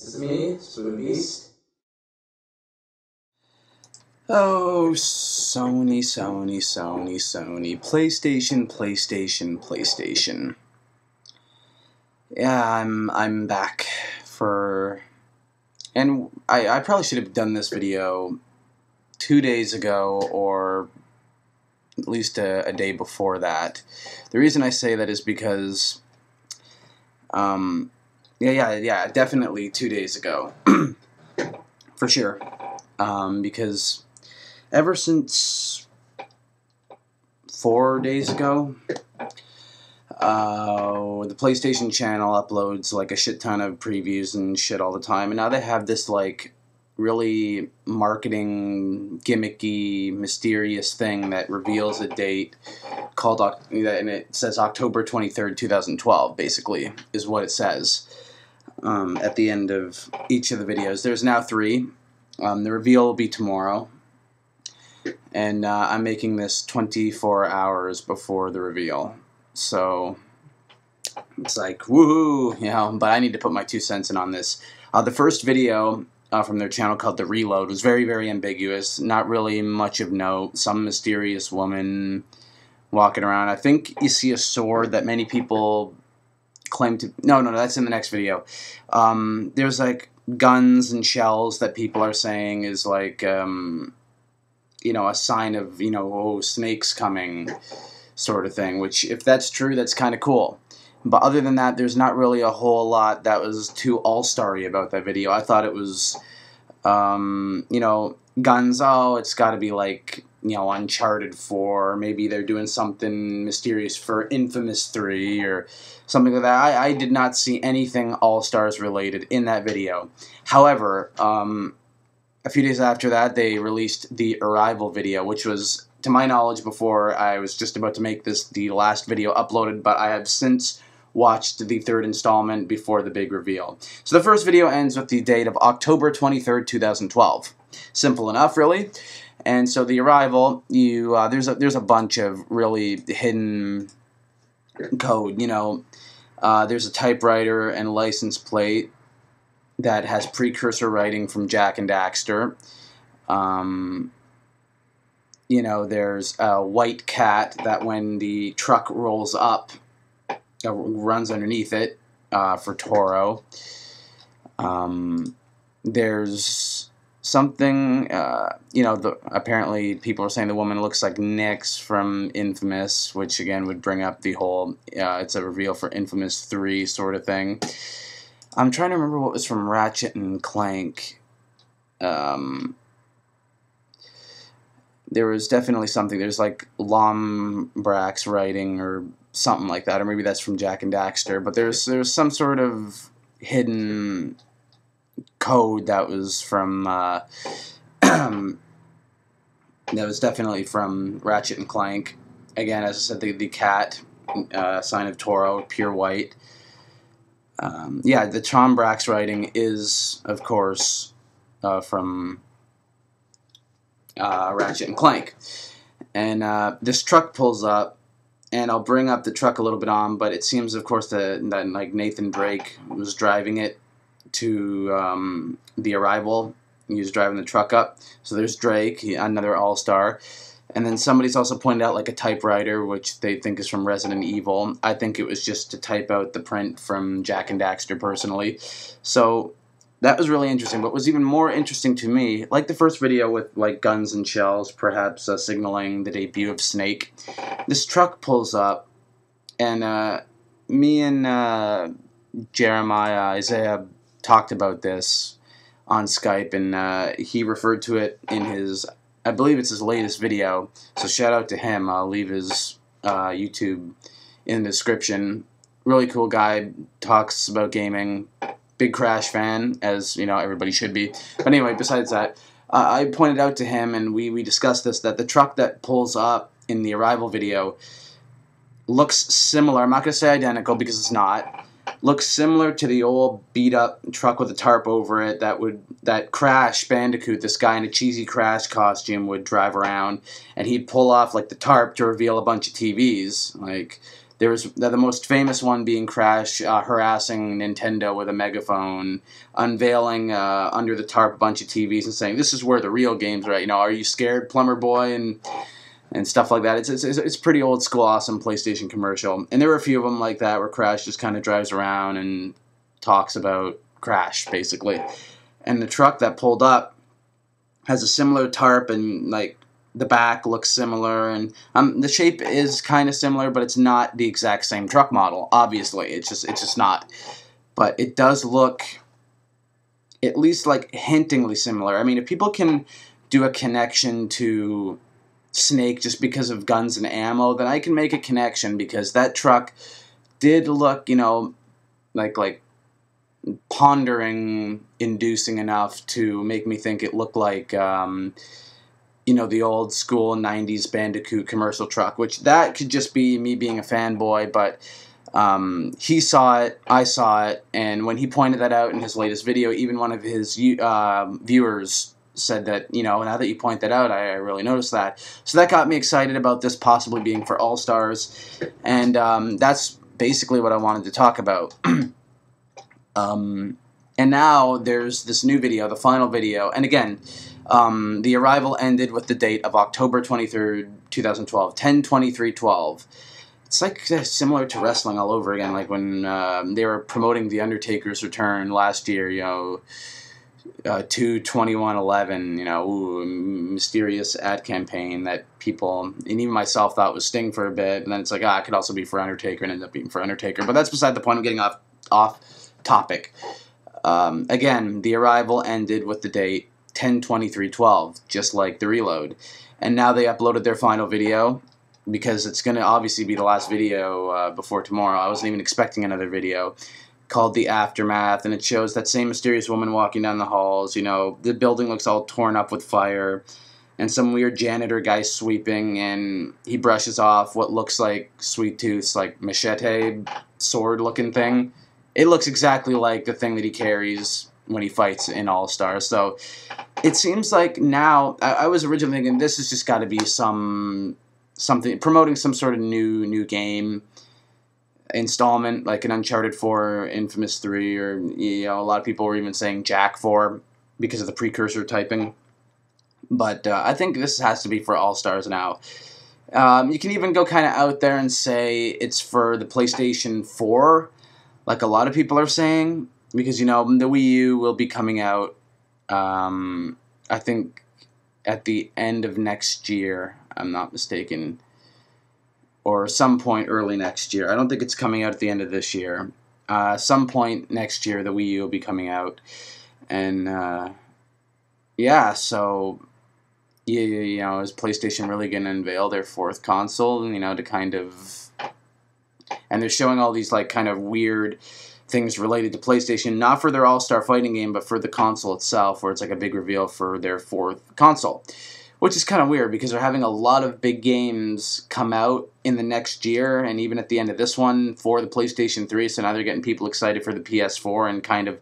This is me, SuperBot. Oh, Sony. PlayStation. Yeah, I'm back for, and I probably should have done this video 2 days ago, or at least a day before that. The reason I say that is because, yeah, definitely 2 days ago, for sure, because ever since 4 days ago, the PlayStation channel uploads like a shit ton of previews and shit all the time, and now they have this like really marketing gimmicky, mysterious thing that reveals a date called, and it says October 23rd, 2012, basically, is what it says at the end of each of the videos. There's now 3. The reveal will be tomorrow, and I'm making this 24 hours before the reveal. So it's like, woohoo, you know, but I need to put my 2 cents in on this. The first video from their channel, called The Reload, was very, very ambiguous, not really much of note. Some mysterious woman walking around. I think you see a sword that many people claim to... No, that's in the next video. There's like guns and shells that people are saying is like, you know, a sign of, you know, oh, snakes coming, sort of thing, which, if that's true, that's kind of cool. But other than that, there's not really a whole lot that was too all-star-y about that video. I thought it was, you know, guns, oh, it's got to be like, you know, Uncharted 4, maybe they're doing something mysterious for Infamous 3, or something like that. I did not see anything All-Stars related in that video. However, a few days after that, they released the Arrival video, which was, to my knowledge, before I was just about to make this the last video uploaded, but I have since watched the 3rd installment before the big reveal. So the first video ends with the date of October 23rd, 2012. Simple enough, really. And so the Arrival, you there's a bunch of really hidden code. You know, there's a typewriter and license plate that has precursor writing from Jak and Daxter. You know, there's a white cat that when the truck rolls up, runs underneath it, for Toro. There's something, you know, apparently people are saying the woman looks like Nyx from Infamous, which again would bring up the whole, it's a reveal for Infamous 3 sort of thing. I'm trying to remember what was from Ratchet and Clank. There was definitely something. There's like Lombrax writing or something like that, or maybe that's from Jak and Daxter. But there's some sort of hidden code that was from that was definitely from Ratchet and Clank. Again, as I said, the cat, sign of Toro, pure white. Yeah, the Lombrax writing is, of course, from Ratchet and Clank. And this truck pulls up, and I'll bring up the truck a little bit on, but it seems, of course, that like Nathan Drake was driving it to the Arrival. He was driving the truck up. So there's Drake, another all-star. And then somebody's also pointed out like a typewriter, which they think is from Resident Evil. I think it was just to type out the print from Jak and Daxter, personally. So that was really interesting. But what was even more interesting to me, like the first video with like guns and shells, perhaps signaling the debut of Snake, this truck pulls up, and me and Isaiah talked about this on Skype, and he referred to it in his, I believe it's his latest video, so shout out to him. I'll leave his YouTube in the description. Really cool guy, talks about gaming. Big Crash fan, as you know, everybody should be. But anyway, besides that, I pointed out to him, and we discussed this, that the truck that pulls up in the Arrival video looks similar. I'm not going to say identical, because it's not. Looks similar to the old beat-up truck with a tarp over it that Crash Bandicoot, this guy in a cheesy Crash costume, would drive around, and he'd pull off like the tarp to reveal a bunch of TVs. Like, There was the most famous one being Crash harassing Nintendo with a megaphone, unveiling under the tarp a bunch of TVs and saying, "This is where the real games are at. You know, are you scared, Plumber Boy?" and stuff like that. It's pretty old school, awesome PlayStation commercial. And there were a few of them like that where Crash just kind of drives around and talks about Crash, basically. And the truck that pulled up has a similar tarp, and like the back looks similar, and the shape is kind of similar, but it's not the exact same truck model. Obviously, it's just not. But it does look at least like hintingly similar. I mean, if people can do a connection to Snake just because of guns and ammo, then I can make a connection, because that truck did look, you know, like pondering inducing enough to make me think it looked like you know, the old school 90s Bandicoot commercial truck, which that could just be me being a fanboy, but he saw it, I saw it, and when he pointed that out in his latest video, even one of his viewers said that, you know, now that you point that out, I really noticed that. So that got me excited about this possibly being for All-Stars, and that's basically what I wanted to talk about. And now there's this new video, the final video, and again, the arrival ended with the date of October 23rd, 2012, 10/23/12. It's like similar to wrestling all over again, like when they were promoting The Undertaker's return last year, you know, 2/21/11, you know, mysterious ad campaign that people, and even myself, thought was Sting for a bit, and then it's like, it could also be for Undertaker, and ended up being for Undertaker, but that's beside the point. I'm getting off topic. Again, the arrival ended with the date 10/23/12, just like the reload, and now they uploaded their final video, because it's going to obviously be the last video before tomorrow. I wasn't even expecting another video, called The Aftermath, and it shows that same mysterious woman walking down the halls. You know, the building looks all torn up with fire, and some weird janitor guy sweeping, and he brushes off what looks like Sweet Tooth's like machete sword looking thing. It looks exactly like the thing that he carries when he fights in All-Stars. So it seems like now, I was originally thinking this has just got to be something promoting some sort of new game installment, like an Uncharted 4, Infamous 3, or, you know, a lot of people were even saying Jack 4 because of the precursor typing. But I think this has to be for All-Stars now. You can even go kind of out there and say it's for the PlayStation 4, like a lot of people are saying, because, you know, the Wii U will be coming out, I think, at the end of next year, I'm not mistaken, or some point early next year. I don't think it's coming out at the end of this year. Some point next year, the Wii U will be coming out, and yeah, so you know, is PlayStation really going to unveil their fourth console? You know, to kind of, and they're showing all these like kind of weird things related to PlayStation, not for their All-Star fighting game, but for the console itself, where it's like a big reveal for their fourth console. Which is kind of weird, because they're having a lot of big games come out in the next year, and even at the end of this one for the PlayStation 3, so now they're getting people excited for the PS4 and kind of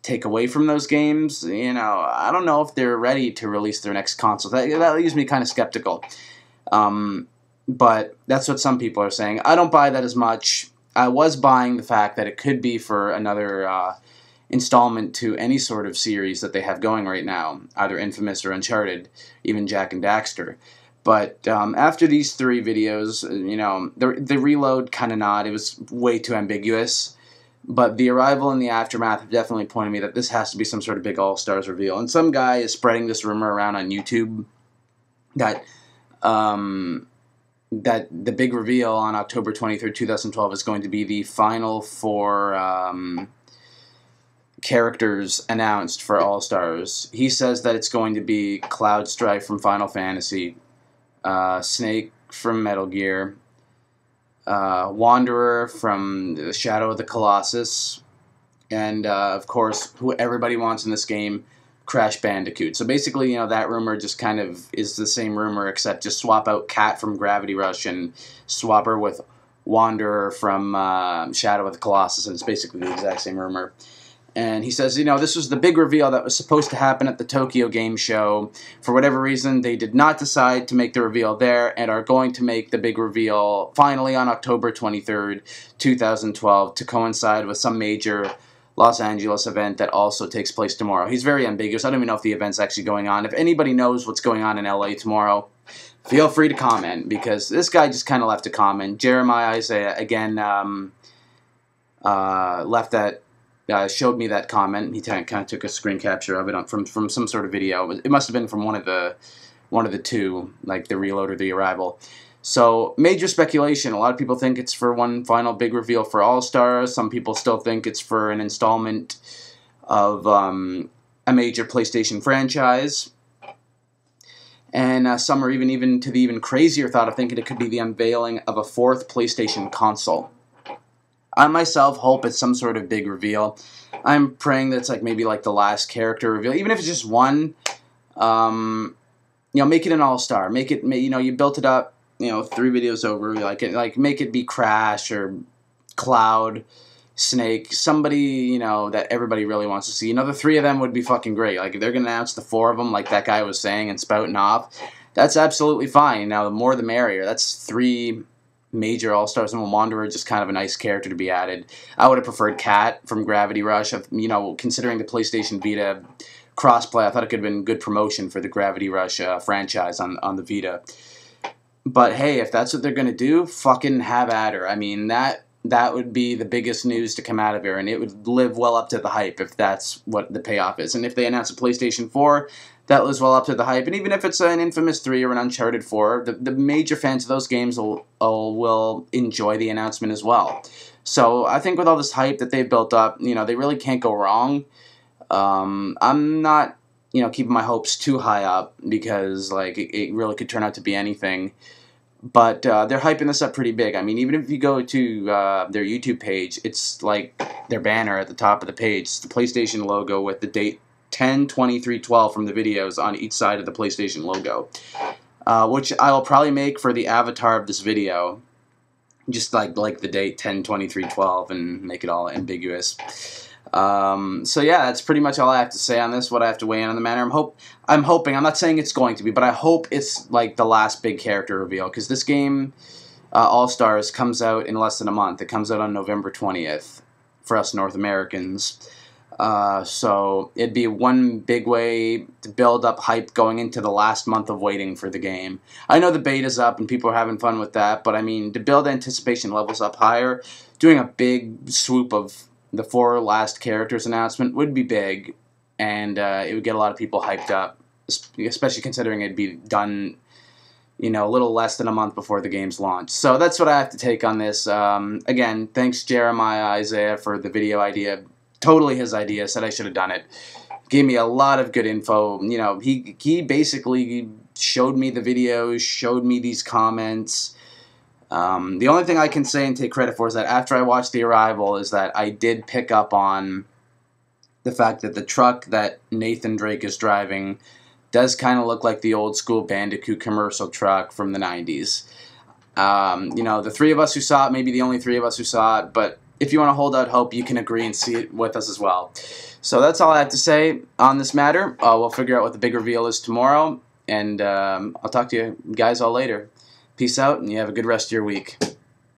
take away from those games. You know, I don't know if they're ready to release their next console. That leaves me kind of skeptical. But that's what some people are saying. I don't buy that as much. I was buying the fact that it could be for another installment to any sort of series that they have going right now, either Infamous or Uncharted, even Jak and Daxter. But after these three videos, you know, the reload kind of not. It was way too ambiguous. But the arrival and the aftermath have definitely pointed me that this has to be some sort of big All-Stars reveal. And some guy is spreading this rumor around on YouTube that that the big reveal on October 23rd, 2012 is going to be the final four characters announced for All-Stars. He says that it's going to be Cloud Strife from Final Fantasy, Snake from Metal Gear, Wanderer from the Shadow of the Colossus, and of course, who everybody wants in this game, Crash Bandicoot. So basically, you know, that rumor just kind of is the same rumor, except just swap out Cat from Gravity Rush and swap her with Wanderer from Shadow of the Colossus, and it's basically the exact same rumor. And he says, you know, this was the big reveal that was supposed to happen at the Tokyo Game Show. For whatever reason, they did not decide to make the reveal there and are going to make the big reveal finally on October 23rd, 2012 to coincide with some major Los Angeles event that also takes place tomorrow. He's very ambiguous. I don't even know if the event's actually going on. If anybody knows what's going on in LA tomorrow, feel free to comment, because this guy just kind of left a comment. Jeremiah Isaiah, again, left that... showed me that comment. He kind of took a screen capture of it from some sort of video. It must have been from one of the two, like the Reload or the Arrival. So, major speculation. A lot of people think it's for one final big reveal for All-Stars. Some people still think it's for an installment of a major PlayStation franchise. And some are even to the even crazier thought of thinking it could be the unveiling of a fourth PlayStation console. I myself hope it's some sort of big reveal. I'm praying that it's like maybe like the last character reveal, even if it's just one. You know, make it an all-star. Make it, you know, you built it up. You know, 3 videos over. Like make it be Crash or Cloud, Snake, somebody, you know, that everybody really wants to see. You know, the 3 of them would be fucking great. Like if they're gonna announce the 4 of them, like that guy was saying and spouting off, that's absolutely fine. Now the more the merrier. That's 3 major All-Stars, and Wanderer, just kind of a nice character to be added. I would have preferred Cat from Gravity Rush. You know, considering the PlayStation Vita crossplay, I thought it could have been good promotion for the Gravity Rush franchise on the Vita. But hey, if that's what they're going to do, fucking have at her. I mean, that would be the biggest news to come out of here, and it would live well up to the hype if that's what the payoff is. And if they announce a PlayStation 4, that lives well up to the hype. And even if it's an Infamous 3 or an Uncharted 4, the major fans of those games will enjoy the announcement as well. So I think with all this hype that they've built up, you know, they really can't go wrong. I'm not, you know, keeping my hopes too high up, because like it really could turn out to be anything. But they're hyping this up pretty big. I mean, even if you go to their YouTube page, it's like their banner at the top of the page. It's the PlayStation logo with the date 10/23/12 from the videos on each side of the PlayStation logo, which I will probably make for the avatar of this video, just like the date 10/23/12 and make it all ambiguous. So yeah, that's pretty much all I have to say on this. What I have to weigh in on the matter. I'm hoping. I'm not saying it's going to be, but I hope it's like the last big character reveal, because this game, All-Stars, comes out in less than a month. It comes out on November 20th for us North Americans. So it'd be one big way to build up hype going into the last month of waiting for the game. I know the beta's up and people are having fun with that, but I mean, to build anticipation levels up higher, doing a big swoop of the 4 last characters announcement would be big, and it would get a lot of people hyped up, especially considering it'd be done, you know, a little less than a month before the game's launch. So that's what I have to take on this. Again, thanks Jeremiah Isaiah for the video idea. Totally his idea. Said I should have done it. Gave me a lot of good info. You know, he basically showed me the videos, showed me these comments. The only thing I can say and take credit for is that after I watched The Arrival is that I did pick up on the fact that the truck that Nathan Drake is driving does kind of look like the old school Bandicoot commercial truck from the 90s. You know, the 3 of us who saw it, maybe the only 3 of us who saw it, but if you want to hold out hope, you can agree and see it with us as well. So that's all I have to say on this matter. We'll figure out what the big reveal is tomorrow, and I'll talk to you guys all later. Peace out, and you have a good rest of your week.